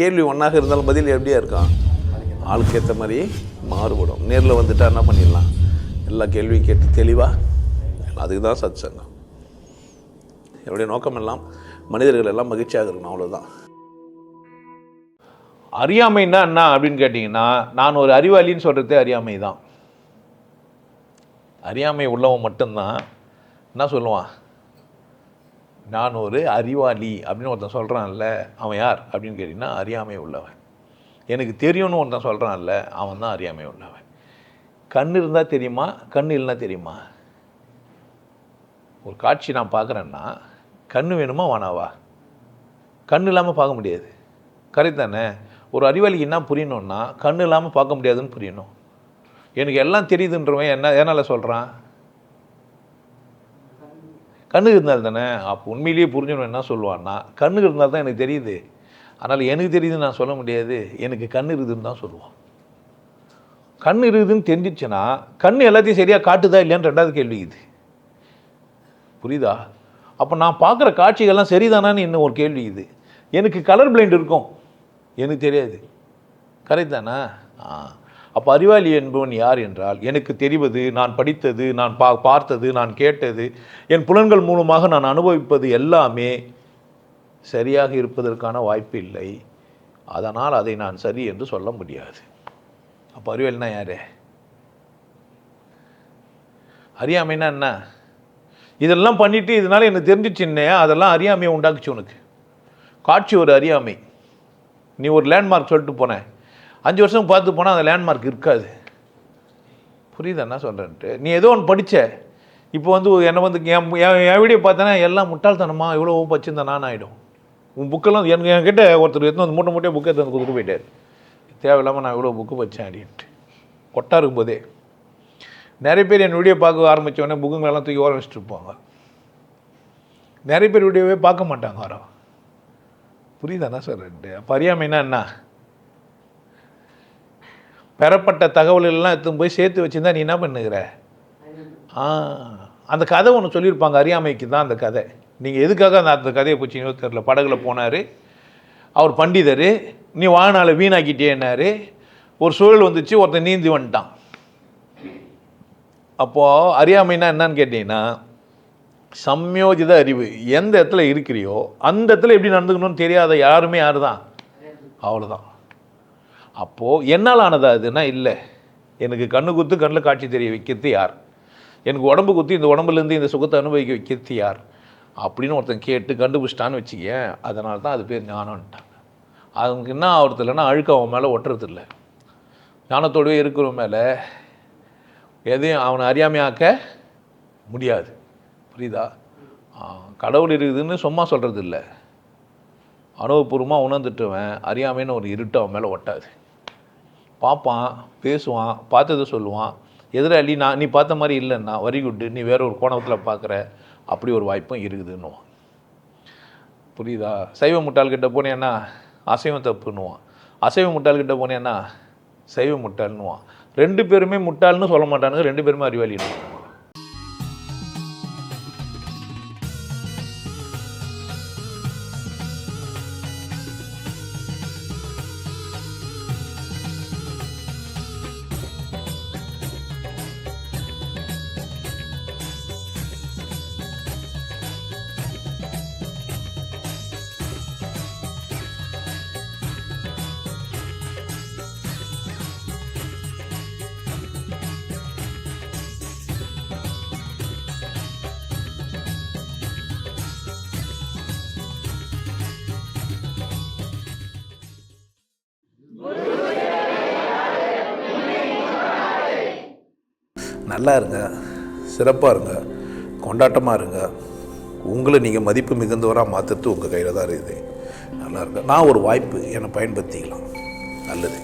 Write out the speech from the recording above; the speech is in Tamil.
கேள்வி ஒன்றாக இருந்தாலும் பதில் எப்படியா இருக்கான், ஆளுக்கு ஏற்ற மாதிரி மாறுபடும். நேரில் வந்துட்டால் என்ன பண்ணிடலாம், எல்லா கேள்வியும் கேட்டு தெளிவாக. அதுக்கு தான் சத் சங்கம். என்னுடைய நோக்கம் எல்லாம் மனிதர்கள் எல்லாம் மகிழ்ச்சியாக இருக்கணும், அவ்வளோதான். அறியாமைன்னா என்ன அப்படின்னு கேட்டிங்கன்னா, நான் ஒரு அறிவாளின்னு சொல்கிறதே அறியாமை தான். அறியாமை உள்ளவன் மட்டும்தான் என்ன சொல்லுவான், நான் ஒரு அறிவாளி அப்படின்னு ஒருத்தன் சொல்கிறான்ல, அவன் யார் அப்படின்னு கேட்டிங்கன்னா அறியாமை உள்ளவன். எனக்கு தெரியும்னு ஒருத்தன் சொல்கிறான்ல, அவன் தான் அறியாமை உள்ளவன். கண் இருந்தால் தெரியுமா, கண் இல்லைன்னா தெரியுமா? ஒரு காட்சி நான் பார்க்குறேன்னா கண் வேணுமா வேணாவா? கண் இல்லாமல் பார்க்க முடியாது, கரெக்ட் தானே? ஒரு அறிவாளிக்கு என்ன புரியணுன்னா கண் இல்லாமல் பார்க்க முடியாதுன்னு புரியணும். எனக்கு எல்லாம் தெரியுதுன்றவன் என்னால் சொல்கிறான், கண்ணு இருந்தால் தானே. அப்போ உண்மையிலேயே புரிஞ்சவன் என்ன சொல்லுவான்னா, கண்ணு இருந்தால் தான் எனக்கு தெரியுது, அதனால் எனக்கு தெரியுதுன்னு நான் சொல்ல முடியாது, எனக்கு கண் இருக்குதுன்னு தான் சொல்லுவான். கண் இருக்குதுன்னு தெரிஞ்சிச்சுன்னா கண் எல்லாத்தையும் சரியாக காட்டுதா இல்லையான்னு ரெண்டாவது கேள்வி இது, புரியுதா? அப்போ நான் பார்க்குற காட்சிகள்லாம் சரிதானான்னு இன்னும் ஒரு கேள்வி இது. எனக்கு கலர் பிளைண்ட் இருக்கும், எனக்கு தெரியாது, கரெக்ட் தானே? அப்போ அறிவாளி என்பவன் யார் என்றால், எனக்கு தெரிவது, நான் படித்தது, நான் பார்த்தது, நான் கேட்டது, என் புலன்கள் மூலமாக நான் அனுபவிப்பது எல்லாமே சரியாக இருப்பதற்கான வாய்ப்பு இல்லை, அதனால் அதை நான் சரி என்று சொல்ல முடியாது. அப்போ அறிவாளினா யார்? அறியாமைனா என்ன? இதெல்லாம் பண்ணிவிட்டு இதனால் எனக்கு தெரிஞ்சிச்சுன்னே அதெல்லாம் அறியாமையை உண்டாக்குச்சு உனக்கு. காட்சி ஒரு அறியாமை. நீ ஒரு லேண்ட்மார்க் சொல்லிட்டு போனேன், 5 வருஷம் பார்த்து போனால் அந்த லேண்ட்மார்க் இருக்காது, புரியுதா என்ன சொல்கிறேன்ட்டு? நீ ஏதோ ஒன்று படித்த, இப்போ வந்து என்னை வந்து என் வீடியோ பார்த்தேன்னா எல்லாம் முட்டாள்தனமா இவ்வளோ வச்சுருந்தேன் ஆகிடும். உன் புக்கெல்லாம் என்கிட்ட ஒருத்தர் எடுத்து வந்து மூட்டையாக புக்கை எடுத்து வந்து கொடுத்துட்டு போயிட்டார், தேவையில்லாமல் நான் இவ்வளோ புக்கு வச்சேன் அப்படின்ட்டு. கொட்டா இருக்கும்போதே நிறைய பேர் என் வீடியோ பார்க்க ஆரம்பித்தோடனே புக்குங்களெல்லாம் தூக்கி ஓரம் வச்சுட்டு இருப்பாங்க. நிறைய பேர் வீடியோவே பார்க்க மாட்டாங்க வரோம், புரியுதாண்ணா சொல்கிறேன்ட்டு? அப்போ அறியாமைன்னா என்ன? பெறப்பட்ட தகவல்கள்லாம் எடுத்து போய் சேர்த்து வச்சுருந்தா நீ என்ன பண்ணுகிற? அந்த கதை ஒன்று சொல்லியிருப்பாங்க, அறியாமைக்கு தான் அந்த கதை. நீங்கள் எதுக்காக அந்த கதையை போச்சிங்களோ தெரில. படகுல போனார், அவர் பண்டிதர், நீ வாழ்நாளை வீணாக்கிட்டேன்னாரு. ஒரு சூழல் வந்துச்சு, ஒருத்தன் நீந்தி வந்துட்டான். அப்போது அறியாமைன்னா என்னன்னு கேட்டிங்கன்னா, சம்யோஜித அறிவு. எந்த இடத்துல இருக்கிறியோ அந்த இடத்துல எப்படி நடந்துக்கணும்னு தெரியாத யாருமே யார் தான், அவ்வளோதான். அப்போது என்னால் ஆனதா அதுன்னா இல்லை. எனக்கு கண்ணு குத்து கண்ணில் காட்சி தெரிய வைக்கிறது யார்? எனக்கு உடம்பு குத்தி இந்த உடம்புலேருந்து இந்த சுகத்தை அனுபவிக்க வைக்கிறது யார் அப்படின்னு ஒருத்தன் கேட்டு கண்டுபிடிச்சிட்டான்னு வச்சுக்க, அதனால தான் அது பேர் ஞானம்ட்டாங்க. அதுக்கு என்ன ஆகிறது இல்லைன்னா அழுக்க அவன் மேலே ஒட்டுறது இல்லை. ஞானத்தோடவே இருக்கிறவன் மேலே எதையும் அவனை அறியாமையாக்க முடியாது, புரியுதா? கடவுள் இருக்குதுன்னு சும்மா சொல்கிறது இல்லை, அனுபவபூர்வமாக உணர்ந்துட்டுவன் அறியாமைன்னு ஒரு இருட்டு அவன் மேலே ஒட்டாது. பார்ப்பான், பேசுவான், பார்த்ததை சொல்லுவான். எதிராளி நீ பார்த்த மாதிரி இல்லைன்னா வெரி குட்டு, நீ வேற ஒரு கோணத்தில் பார்க்குற, அப்படி ஒரு வாய்ப்பும் இருக்குதுன்னுவான், புரியுதா? சைவ முட்டாள்கிட்ட போனேன்னா அசைவம் தப்புன்னுவான், அசைவ முட்டாள்கிட்ட போனேன்னா சைவ முட்டாள்னுவான். 2 பேருமே முட்டாள்னு சொல்ல மாட்டானுங்க, 2 பேருமே அறிவாளின்னு. நல்லா இருங்க, சிறப்பாக இருங்க, கொண்டாட்டமாக இருங்க. உங்களை நீங்கள் மதிப்பு மிகுந்தவராக மாற்றுறது உங்கள் கையில் தான் இருக்குது. நல்லா இருங்க. நான் ஒரு வாய்ப்பு, என்னை பயன்படுத்திக்கலாம். நல்லது.